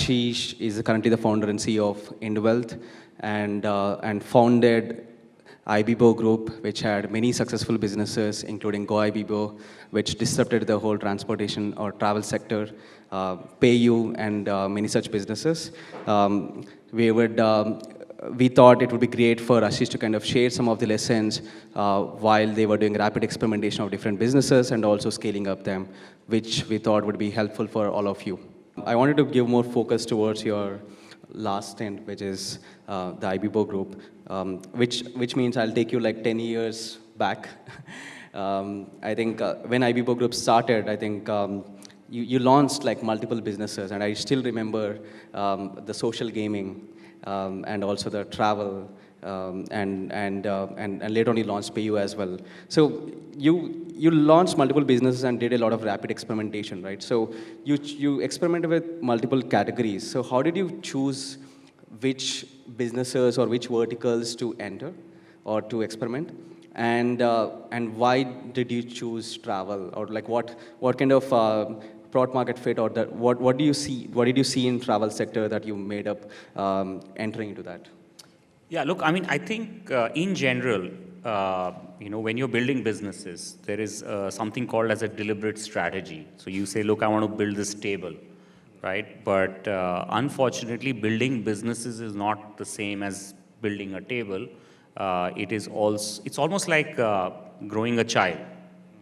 Ashish is currently the founder and CEO of IndWealth, and founded IBIBO Group, which had many successful businesses, including GoIbibo, which disrupted the whole transportation or travel sector, PayU, and many such businesses. We would we thought it would be great for Ashish to kind of share some of the lessons while they were doing rapid experimentation of different businesses and also scaling up them, which we thought would be helpful for all of you. I wanted to give more focus towards your last stint, which is the IBIBO group, which means I'll take you like 10 years back. I think when IBIBO group started, I think you launched like multiple businesses, and I still remember the social gaming, and also the travel, and later on you launched PayU as well. So you launched multiple businesses and did a lot of rapid experimentation, right? So you experimented with multiple categories. So how did you choose which businesses or which verticals to enter or to experiment? And why did you choose travel, or like what kind of product market fit, or what do you see? What did you see in travel sector that you made up entering into that? Yeah, look, I mean, I think in general, when you're building businesses, there is something called as a deliberate strategy. So you say, look, I want to build this table, right? But unfortunately, building businesses is not the same as building a table. It's almost like growing a child.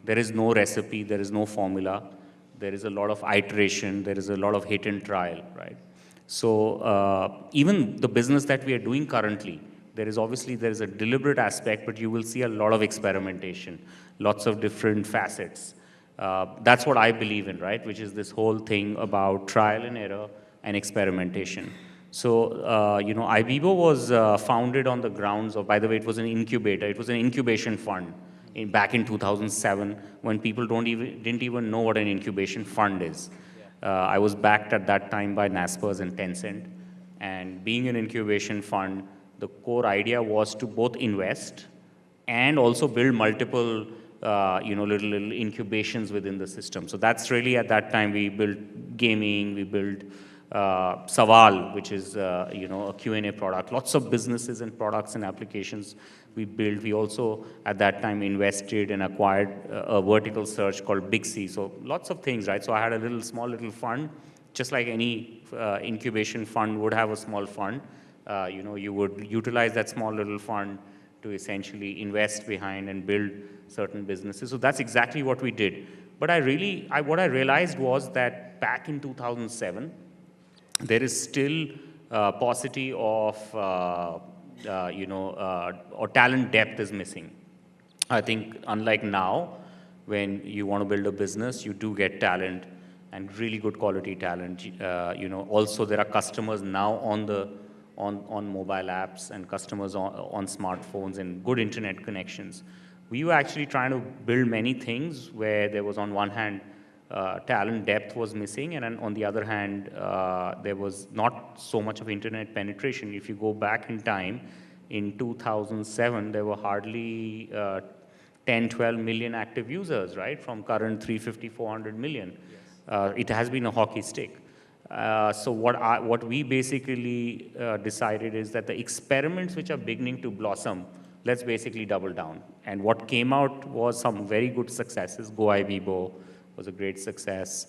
There is no recipe, there is no formula. There is a lot of iteration, there is a lot of hit and trial, right? So even the business that we are doing currently, there is a deliberate aspect, but you will see a lot of experimentation, lots of different facets. That's what I believe in, right? Which is this whole thing about trial and error and experimentation. So, IBIBO was founded on the grounds of, by the way, it was an incubator. It was an incubation fund back in 2007, when people didn't even know what an incubation fund is. I was backed at that time by Naspers and Tencent. And being an incubation fund, the core idea was to both invest and also build multiple, little incubations within the system. So that's really, at that time, we built gaming, we built Saval, which is a Q&A product. Lots of businesses and products and applications we built. We also, at that time, invested and acquired a vertical search called Big C. So lots of things, right? So I had a small little fund, just like any incubation fund would have a small fund. You would utilize that small little fund to essentially invest behind and build certain businesses. So that's exactly what we did. But what I realized was that back in 2007, there is still paucity of, or talent depth is missing. I think unlike now, when you want to build a business, you do get talent and really good quality talent. Also there are customers now on mobile apps and customers on smartphones and good internet connections. We were actually trying to build many things where there was, on one hand, talent depth was missing, and on the other hand, there was not so much of internet penetration. If you go back in time, in 2007, there were hardly 10, 12 million active users, right? From current 350, 400 million. Yes. It has been a hockey stick. So what we basically decided is that the experiments which are beginning to blossom, let's basically double down. And what came out was some very good successes. GoIbibo was a great success.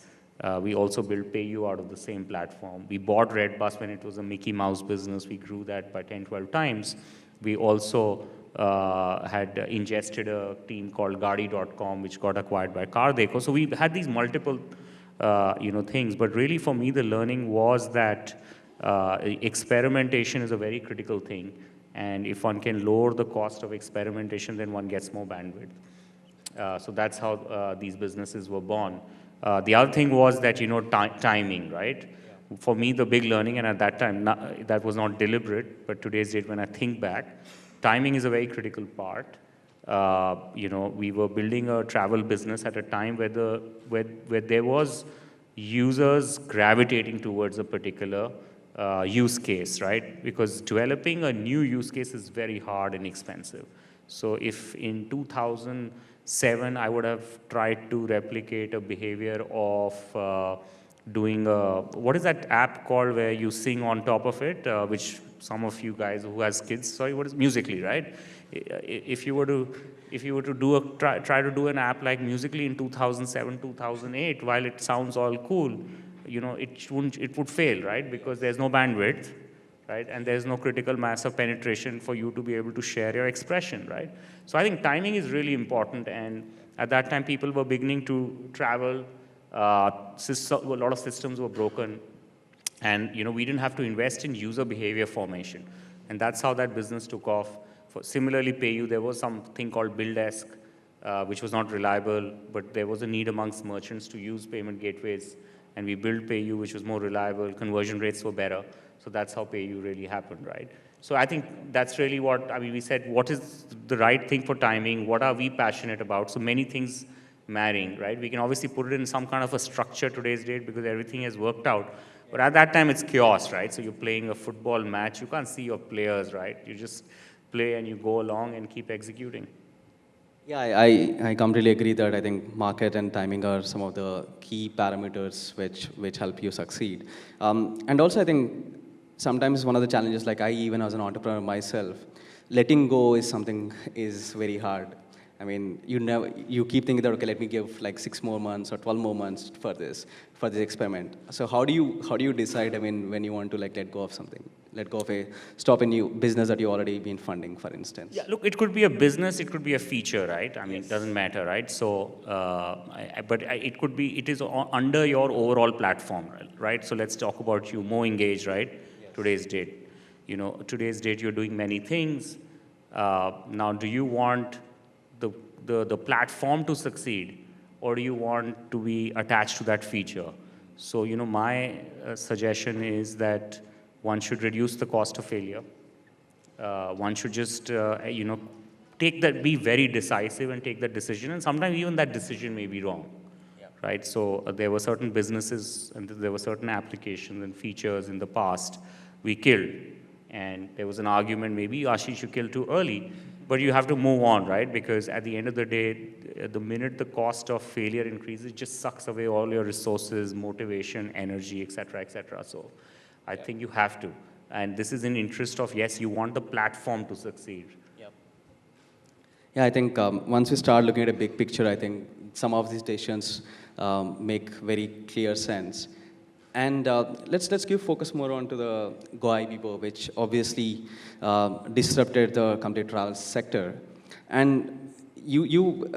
We also built PayU out of the same platform. We bought Redbus when it was a Mickey Mouse business. We grew that by 10, 12 times. We also had ingested a team called Gaadi.com, which got acquired by Car.Dekho. So we had these multiple things. But really, for me, the learning was that experimentation is a very critical thing. And if one can lower the cost of experimentation, then one gets more bandwidth. So that's how these businesses were born. The other thing was that, timing, right? Yeah. For me, the big learning, and at that time, that was not deliberate, but today's date, when I think back, timing is a very critical part. We were building a travel business at a time where there was users gravitating towards a particular use case, right? Because developing a new use case is very hard and expensive. So if in 2007 I would have tried to replicate a behavior of doing a, what is that app called where you sing on top of it, which some of you guys who has kids, sorry, what is Musically, right? If you were to, if you were to do a, try to do an app like Musically in 2007, 2008, while it sounds all cool, you know, it would fail, right? Because there's no bandwidth, right? And there's no critical mass of penetration for you to be able to share your expression, right? So I think timing is really important. And at that time, people were beginning to travel. A lot of systems were broken. And you know, we didn't have to invest in user behavior formation. And that's how that business took off. Similarly, PayU, there was something called BillDesk, which was not reliable, but there was a need amongst merchants to use payment gateways. And we built PayU, which was more reliable, conversion rates were better. So that's how PayU really happened, right? So I think that's really what, I mean, we said, what is the right thing for timing? What are we passionate about? So many things marrying, right? We can obviously put it in some kind of a structure today's date because everything has worked out. But at that time, it's chaos, right? So you're playing a football match. You can't see your players, right? You just play and you go along and keep executing. Yeah, I completely agree that I think market and timing are some of the key parameters which help you succeed. And also I think sometimes one of the challenges, like I even as an entrepreneur myself, letting go is something is very hard. I mean, you keep thinking that, okay, let me give like 6 more months or 12 more months for this experiment. So how do you decide, I mean, when you want to like let go of something, stop a new business that you already been funding, for instance? Yeah, look, it could be a business, it could be a feature, right? I mean, it doesn't matter, right? So, it could be, it is under your overall platform, right? So let's talk about you, MoEngage, right? Yes. Today's date. You know, today's date, you're doing many things. Now, do you want the platform to succeed, or do you want to be attached to that feature? So, you know, my suggestion is that one should reduce the cost of failure. One should just, you know, be very decisive and take that decision. And sometimes even that decision may be wrong, right? So there were certain businesses and there were certain applications and features in the past we killed. And there was an argument, maybe Ashish, you killed too early. But you have to move on, right? Because at the end of the day, the minute the cost of failure increases, it just sucks away all your resources, motivation, energy, et cetera, et cetera. So I think you have to. And this is in interest of, yes, you want the platform to succeed. Yep. Yeah, I think once we start looking at a big picture, I think some of these decisions make very clear sense. And let's give focus more on to the GoIbibo, which obviously disrupted the complete travel sector. And you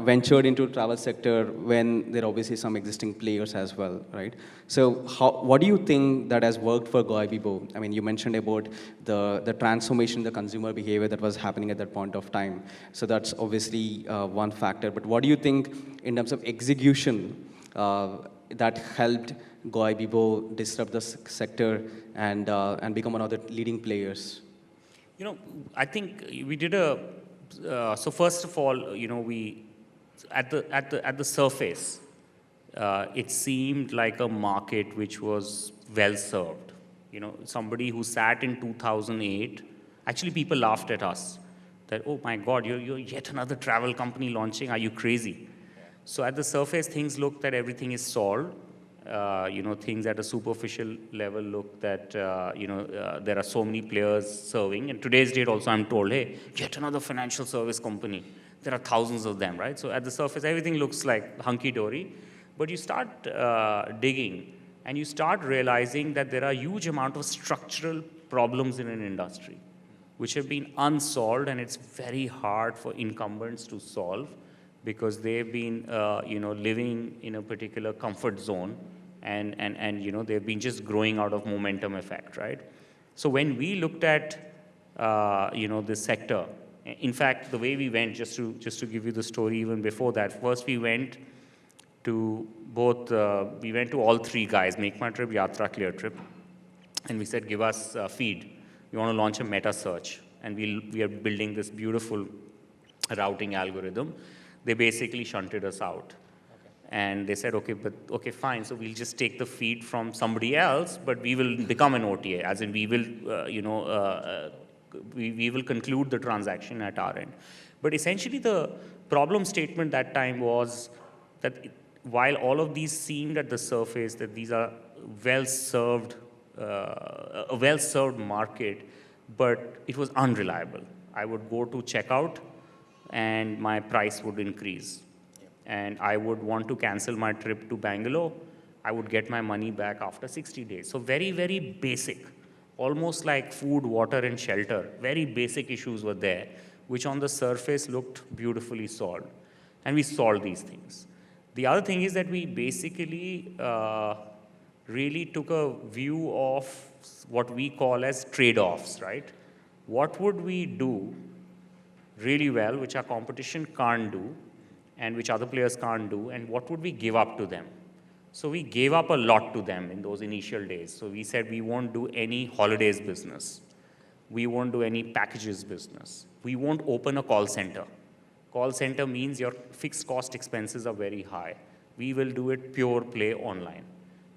ventured into travel sector when there are obviously some existing players as well, right? So what do you think that has worked for GoIbibo? I mean, you mentioned about the transformation, the consumer behavior that was happening at that point of time. So that's obviously one factor. But what do you think in terms of execution that helped GoIbibo disrupt the sector and become one of the leading players? You know, I think we did so first of all, you know, we, at the surface, it seemed like a market which was well served. You know, somebody who sat in 2008, actually people laughed at us that, oh my God, you're yet another travel company launching, are you crazy? So at the surface, things look that everything is solved. You know, things at a superficial level look that, you know, there are so many players serving. And today's date also, I'm told, hey, yet another financial service company. There are thousands of them, right? So at the surface, everything looks like hunky-dory. But you start digging, and you start realizing that there are huge amount of structural problems in an industry, which have been unsolved, and it's very hard for incumbents to solve, because they've been, you know, living in a particular comfort zone, and you know, they've been just growing out of momentum effect, right? So when we looked at, you know, this sector, in fact, the way we went, just to give you the story even before that, first we went to all three guys, Make My Trip, Yatra, Clear Trip, and we said, give us feed. We want to launch a meta search, and we are building this beautiful routing algorithm. They basically shunted us out. Okay. And they said, okay, fine, so we'll just take the feed from somebody else, but we will become an OTA, as in we will, you know, we will conclude the transaction at our end. But essentially the problem statement that time was that while all of these seemed at the surface that these are well-served, a well-served market, but it was unreliable. I would go to checkout and my price would increase. And I would want to cancel my trip to Bangalore. I would get my money back after 60 days. So very, very basic, almost like food, water, and shelter. Very basic issues were there, which on the surface looked beautifully solved. And we solved these things. The other thing is that we basically really took a view of what we call as trade-offs, right? What would we do really well, which our competition can't do, and which other players can't do, and what would we give up to them? So we gave up a lot to them in those initial days. So we said we won't do any holidays business. We won't do any packages business. We won't open a call center. Call center means your fixed cost expenses are very high. We will do it pure play online.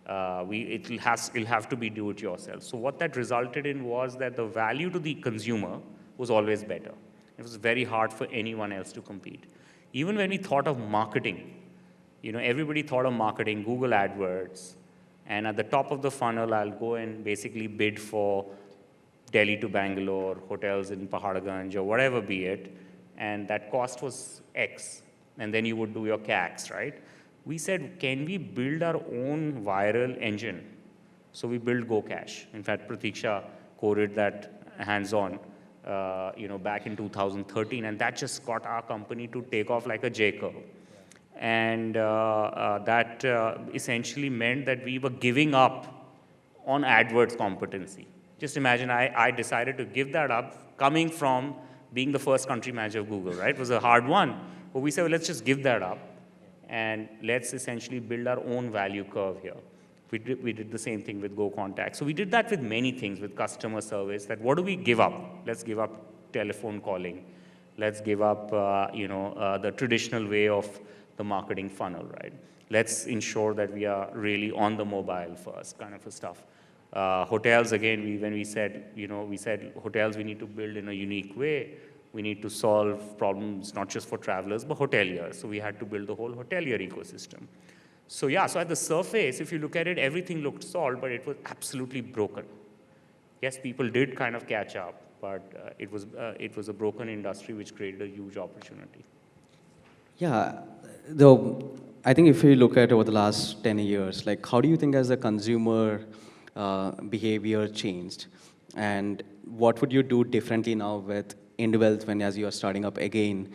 It'll have to be do it yourself. So what that resulted in was that the value to the consumer was always better. It was very hard for anyone else to compete. Even when we thought of marketing, everybody thought of marketing, Google AdWords, and at the top of the funnel, I'll go and basically bid for Delhi to Bangalore, hotels in Paharganj, or whatever be it, and that cost was X, and then you would do your CACs, right? We said, can we build our own viral engine? So we built GoCash. In fact, Pratiksha coded that hands-on, back in 2013, and that just got our company to take off like a J-curve. And that essentially meant that we were giving up on AdWords competency. Just imagine I decided to give that up coming from being the first country manager of Google, right? It was a hard one. But we said, well, let's just give that up and let's essentially build our own value curve here. We did the same thing with GoContact. So we did that with many things, with customer service, that what do we give up? Let's give up telephone calling. Let's give up, the traditional way of the marketing funnel, right? Let's ensure that we are really on the mobile first, kind of a stuff. Hotels, again, when we said hotels we need to build in a unique way. We need to solve problems not just for travelers, but hoteliers. So we had to build the whole hotelier ecosystem. So yeah, so at the surface, if you look at it, everything looked solved, but it was absolutely broken. Yes, people did kind of catch up, but it was a broken industry which created a huge opportunity. Yeah, though I think if you look at over the last 10 years, like how do you think as a consumer behavior changed? And what would you do differently now with IndWealth when as you are starting up again?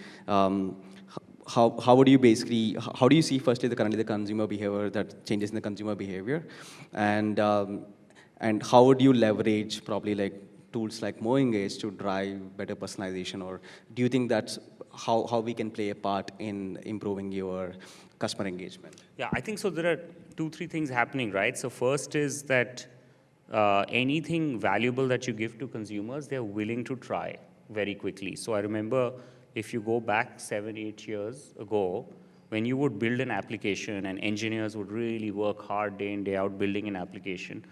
How would you basically, how do you see firstly currently the consumer behavior, that changes in the consumer behavior? And how would you leverage probably like tools like MoEngage to drive better personalization? Or do you think that's how we can play a part in improving your customer engagement? Yeah, I think so. There are 2-3 things happening, right? So first is that anything valuable that you give to consumers, they're willing to try very quickly. So I remember if you go back 7-8 years ago, when you would build an application and engineers would really work hard day in, day out building an application,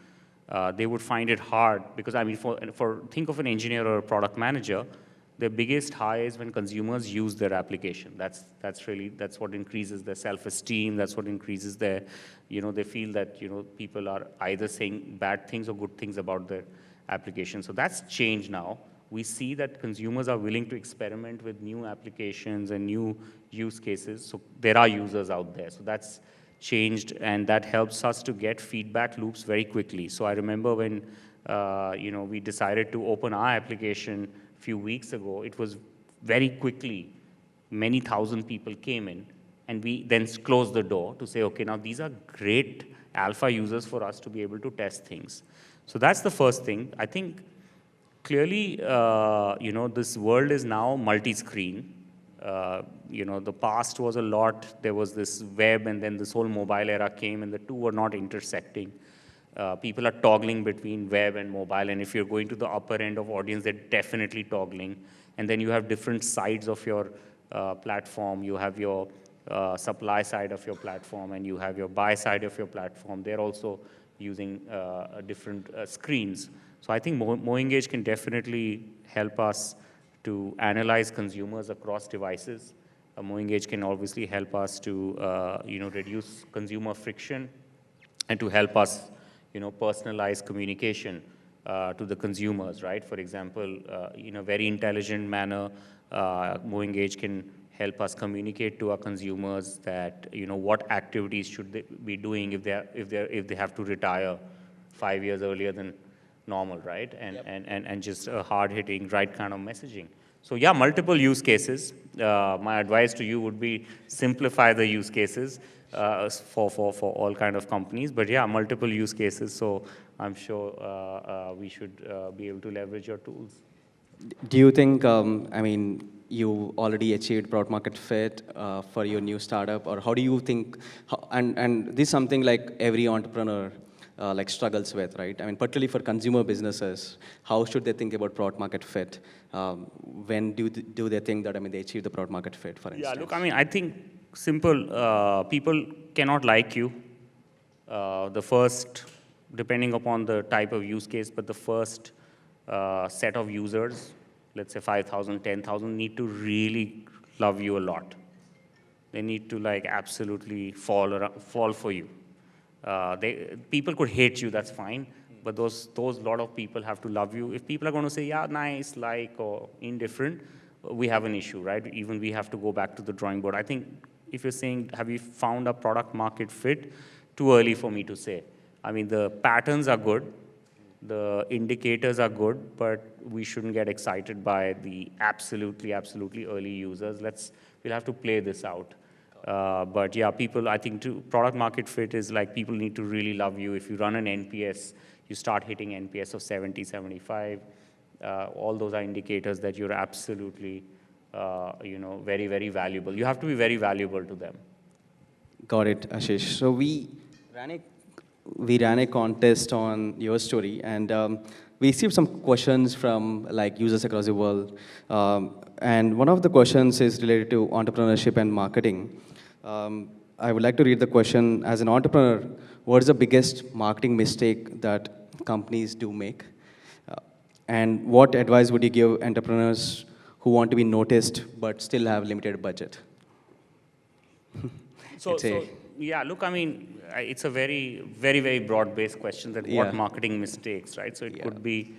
they would find it hard because, I mean, think of an engineer or a product manager, their biggest high is when consumers use their application. That's what increases their self-esteem. That's what increases their, they feel that, people are either saying bad things or good things about their application. So that's changed now. We see that consumers are willing to experiment with new applications and new use cases. So there are users out there. So that's changed, and that helps us to get feedback loops very quickly. So I remember when, we decided to open our application a few weeks ago, it was very quickly, many thousand people came in, and we then closed the door to say, okay, now these are great alpha users for us to be able to test things. So that's the first thing. I think clearly, this world is now multi-screen. The past was a lot, there was this web, and then this whole mobile era came, and the two were not intersecting. People are toggling between web and mobile, and if you're going to the upper end of audience, they're definitely toggling. And then you have different sides of your platform. You have your supply side of your platform, and you have your buy side of your platform. They're also using different screens. So I think MoEngage can definitely help us to analyze consumers across devices MoEngage can obviously help us to, reduce consumer friction and to help us, personalize communication to the consumers, right? For example, in a very intelligent manner, MoEngage can help us communicate to our consumers that, what activities should they be doing if they have to retire 5 years earlier than normal, right? And just a hard-hitting, right kind of messaging. So yeah, multiple use cases. My advice to you would be simplify the use cases for all kind of companies. But yeah, multiple use cases. So I'm sure we should be able to leverage your tools. Do you think, you already achieved product market fit for your new startup, or how do you think, and this is something like every entrepreneur struggles with, right? I mean, particularly for consumer businesses, how should they think about product market fit? When do they think that, they achieve the product market fit, for instance? Yeah, look, I think simple, people cannot like you. The first, depending upon the type of use case, but the first set of users, let's say 5,000, 10,000, need to really love you a lot. They need to absolutely fall for you. People could hate you, that's fine, but those lot of people have to love you. If people are going to say, yeah, nice, or indifferent, we have an issue, right? Even we have to go back to the drawing board. I think if you're saying, have you found a product market fit? Too early for me to say. The patterns are good, the indicators are good, but we shouldn't get excited by the absolutely early users. We'll have to play this out. But yeah, I think product market fit is people need to really love you. If you run an NPS, you start hitting NPS of 70, 75. All those are indicators that you're absolutely, very, very valuable. You have to be very valuable to them. Got it, Ashish. So we ran a contest on your story, and we received some questions from users across the world. And one of the questions is related to entrepreneurship and marketing. I would like to read the question. As an entrepreneur, what is the biggest marketing mistake that companies do make? And what advice would you give entrepreneurs who want to be noticed but still have limited budget? Yeah, look, it's a very, very, very broad-based question that what marketing mistakes, right? So it could be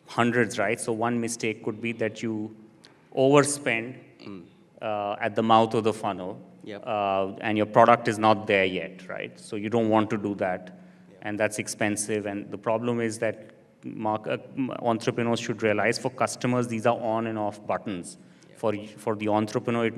hundreds, right? So one mistake could be that you overspend at the mouth of the funnel, and your product is not there yet, right? So you don't want to do that, and that's expensive. And the problem is that entrepreneurs should realize for customers, these are on and off buttons. For the entrepreneur, it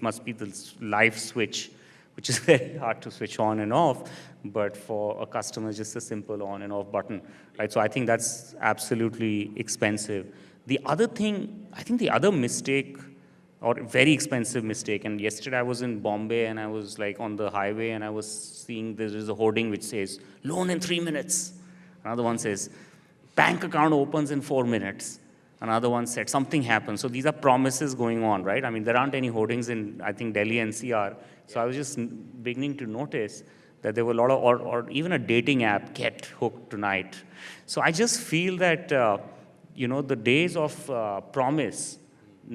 must be the live switch, which is very hard to switch on and off, but for a customer, just a simple on and off button, right? So I think that's absolutely expensive. The other thing, I think the other mistake, or very expensive mistake, and yesterday I was in Bombay and I was on the highway and I was seeing there is a hoarding which says, loan in 3 minutes. Another one says, bank account opens in 4 minutes. Another one said, something happened. So these are promises going on, right? There aren't any hoardings in, I think, Delhi NCR. So I was just beginning to notice that there were a lot of, or even a dating app, get hooked tonight. So I just feel that, the days of promise,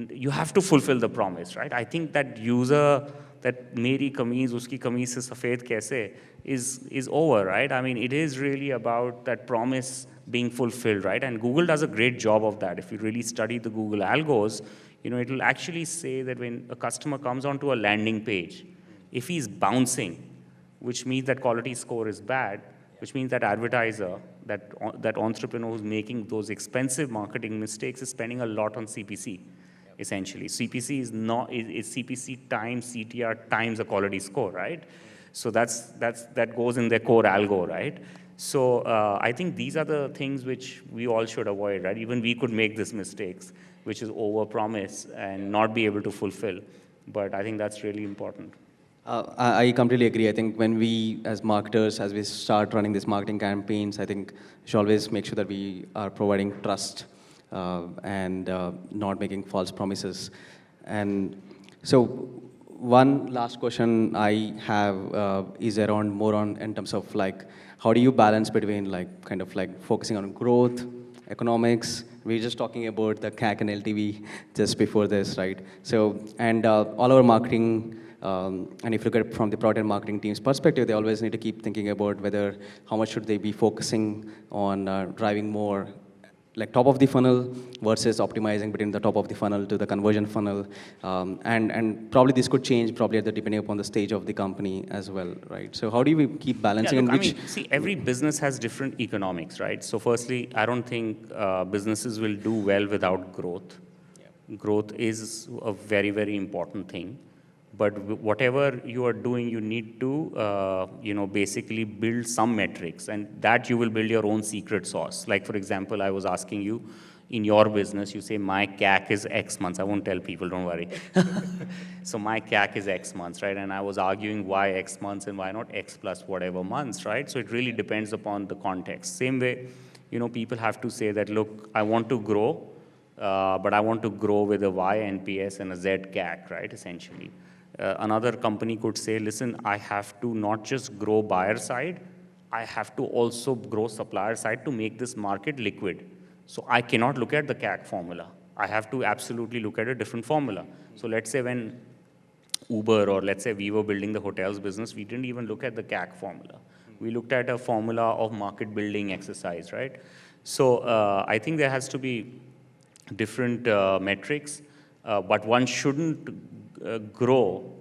you have to fulfill the promise, right? I think that user, that meri kameez, uski kameez se safed kaise, is over, right? It is really about that promise being fulfilled, right? And Google does a great job of that. If you really study the Google algos, it will actually say that when a customer comes onto a landing page, if he's bouncing, which means that quality score is bad, which means that advertiser, that entrepreneur who's making those expensive marketing mistakes is spending a lot on CPC, essentially. CPC is CPC times CTR times a quality score, right? So that goes in their core algo, right? So I think these are the things which we all should avoid, right? Even we could make these mistakes, which is over-promise and not be able to fulfill. But I think that's really important. I completely agree. I think when we, as marketers, as we start running these marketing campaigns, I think we should always make sure that we are providing trust and not making false promises. And so one last question I have is around more on in terms of how do you balance between focusing on growth economics. We were just talking about the CAC and LTV just before this, right? So, and all our marketing, and if you look at it from the product and marketing team's perspective, they always need to keep thinking about whether how much should they be focusing on driving more like top of the funnel versus optimizing between the top of the funnel to the conversion funnel. And probably this could change probably depending upon the stage of the company as well, right? So how do we keep Yeah, balancing look, and I which? mean, see, every business has different economics, right? So firstly, I don't think businesses will do well without growth. Growth is a very, very important thing. But whatever you are doing, you need to, basically build some metrics, and that you will build your own secret sauce. Like, for example, I was asking you, in your business, you say my CAC is X months. I won't tell people, don't worry. So my CAC is X months, right? And I was arguing why X months and why not X plus whatever months, right? So it really depends upon the context. Same way, people have to say that, look, I want to grow, but I want to grow with a Y NPS and a Z CAC, right, essentially. Another company could say, listen, I have to not just grow buyer side, I have to also grow supplier side to make this market liquid. So I cannot look at the CAC formula. I have to absolutely look at a different formula. So let's say when Uber or let's say we were building the hotels business, we didn't even look at the CAC formula. We looked at a formula of market building exercise, right? So I think there has to be different metrics, but one shouldn't grow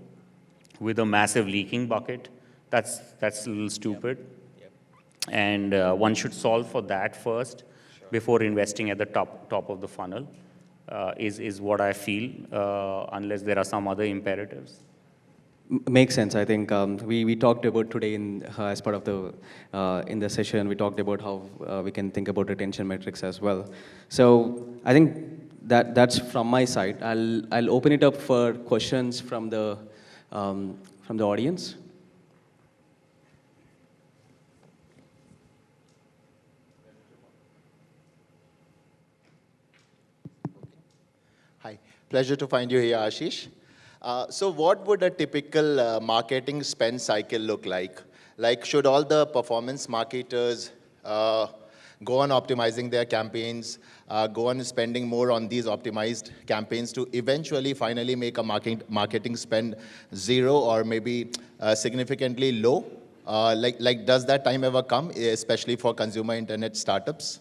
with a massive leaking bucket. That's a little stupid. Yep. And one should solve for that first before investing at the top of the funnel, is what I feel, unless there are some other imperatives. Makes sense. I think we talked about today as part of the in the session. We talked about how we can think about retention metrics as well. So I think that's from my side. I'll open it up for questions from the audience. Hi, pleasure to find you here, Ashish. So what would a typical marketing spend cycle look like? Like, should all the performance marketers go on optimizing their campaigns, go on spending more on these optimized campaigns to eventually finally make a marketing spend zero or maybe significantly low? Does that time ever come, especially for consumer internet startups?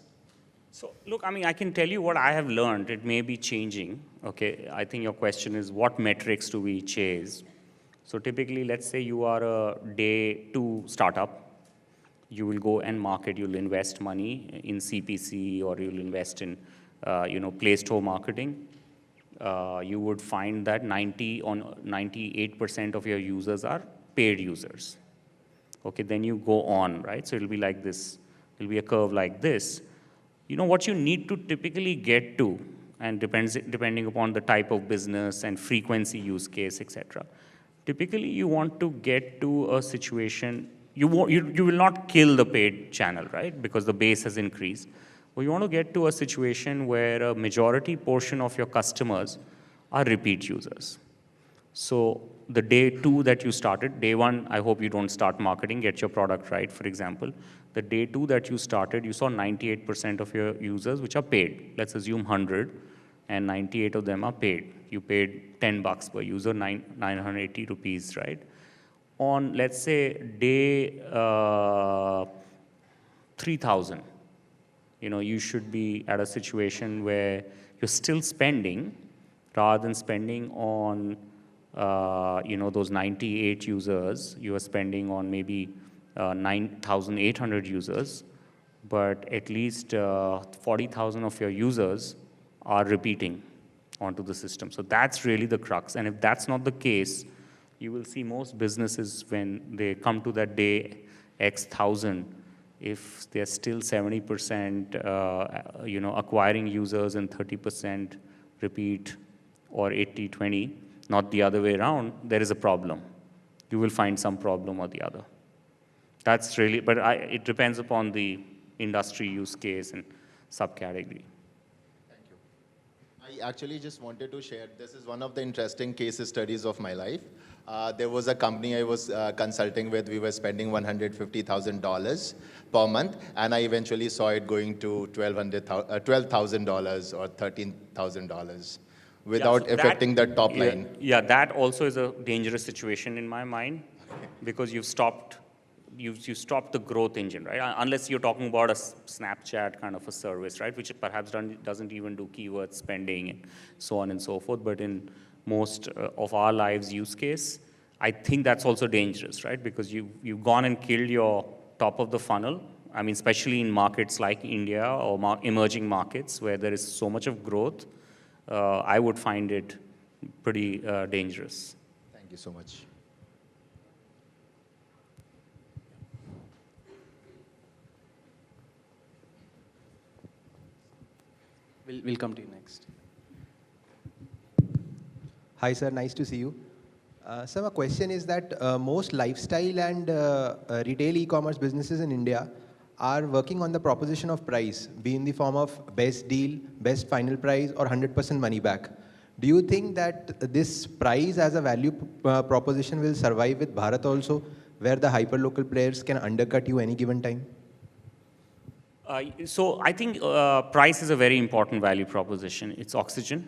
So, look, I mean, I can tell you what I have learned. It may be changing, okay? I think your question is, what metrics do we chase? So typically, let's say you are a day 2 startup. You will go and market, you'll invest money in CPC, or you'll invest in, Play Store marketing. You would find that 98% of your users are paid users. Okay, then you go on, right? So it'll be like this. It'll be a curve like this. What you need to typically get to, and depending upon the type of business and frequency use case, etc. Typically, you want to get to a situation, you will not kill the paid channel, right? Because the base has increased. But you want to get to a situation where a majority portion of your customers are repeat users. So the day 2 that you started, day 1, I hope you don't start marketing, get your product right, for example. The day 2 that you started, you saw 98% of your users, which are paid. Let's assume 100, and 98 of them are paid. You paid $10 per user, 980 rupees, right? On, let's say, day 3000, you should be at a situation where you're still spending, rather than spending on those 98 users, you are spending on maybe 9,800 users, but at least 40,000 of your users are repeating onto the system. So that's really the crux. And if that's not the case, you will see most businesses, when they come to that day X thousand, if they're still 70% acquiring users and 30% repeat, or 80-20, not the other way around, there is a problem. You will find some problem or the other. That's really, but it depends upon the industry use case and subcategory. Thank you. I actually just wanted to share, this is one of the interesting case studies of my life. There was a company I was consulting with. We were spending $150,000 per month, and I eventually saw it going to $12,000 or $13,000 without so affecting the top line. Yeah, that also is a dangerous situation in my mind because you've stopped the growth engine, right? Unless you're talking about a Snapchat kind of a service, right? Which perhaps doesn't even do keyword spending and so on and so forth. But in most of our lives use case, I think that's also dangerous, right? Because you've gone and killed your top of the funnel. I mean, especially in markets like India or emerging markets where there is so much of growth, I would find it pretty dangerous. Thank you so much. We'll come to you next. Hi, sir. Nice to see you. Sir, my question is that most lifestyle and retail e-commerce businesses in India are working on the proposition of price, be in the form of best deal, best final price, or 100% money back. Do you think that this price as a value proposition will survive with Bharat also, where the hyperlocal players can undercut you any given time? So I think price is a very important value proposition. It's oxygen.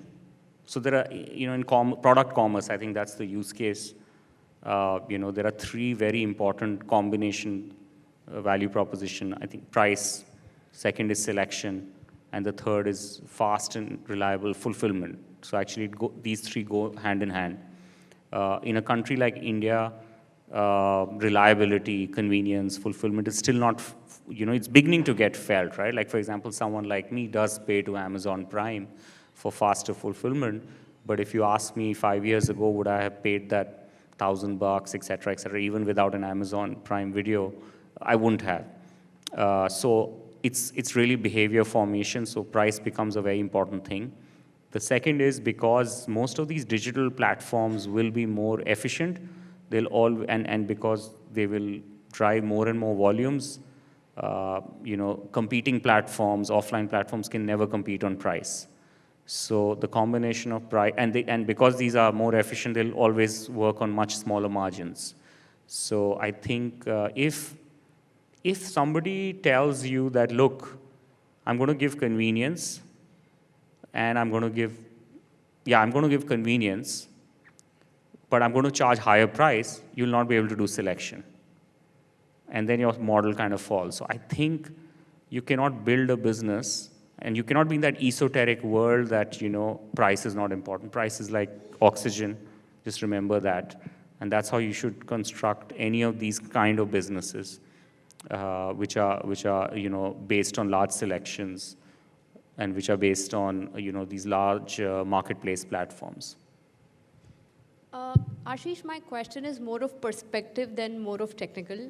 So there are, in product commerce, I think that's the use case. There are three very important combination value proposition. I think price, second is selection, and the third is fast and reliable fulfillment. So actually, these three go hand in hand. In a country like India, reliability, convenience, fulfillment is still not, it's beginning to get felt, right? Like, for example, someone like me does pay to Amazon Prime for faster fulfillment. But if you ask me 5 years ago, would I have paid that $1,000, et cetera, even without an Amazon Prime Video, I wouldn't have. So it's really behavior formation. So price becomes a very important thing. The second is because most of these digital platforms will be more efficient, and because they will drive more and more volumes, competing platforms, offline platforms can never compete on price. So the combination of price, and because these are more efficient, they'll always work on much smaller margins. So I think if somebody tells you that, look, I'm going to give convenience, and I'm going to give convenience, but I'm going to charge higher price, you'll not be able to do selection. And then your model kind of falls. So I think you cannot build a business, and you cannot be in that esoteric world that, price is not important. Price is like oxygen. Just remember that. And that's how you should construct any of these kind of businesses, which are based on large selections and which are based on, these large marketplace platforms. Ashish, my question is more of perspective than more of technical.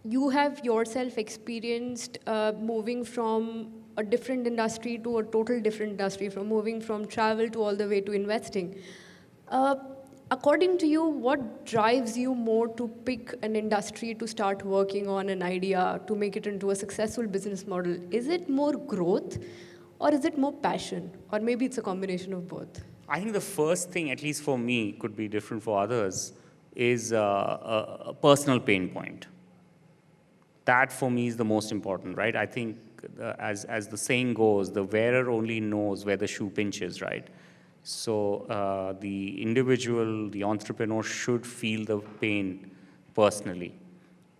You have yourself experienced moving from a different industry to a total different industry, from moving from travel to all the way to investing. According to you, what drives you more to pick an industry to start working on an idea to make it into a successful business model? Is it more growth, or is it more passion? Or maybe it's a combination of both? I think the first thing, at least for me, could be different for others, is a personal pain point. That, for me, is the most important, right? I think, as the saying goes, the wearer only knows where the shoe pinches, right? So the individual, the entrepreneur should feel the pain personally.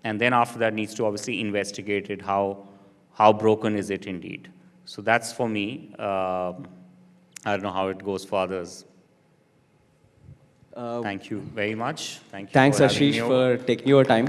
And then after that needs to obviously investigate it, how broken is it indeed. So that's for me. I don't know how it goes for others. Thank you very much. Thank you. Thanks, for having Ashish, me over. for taking your time.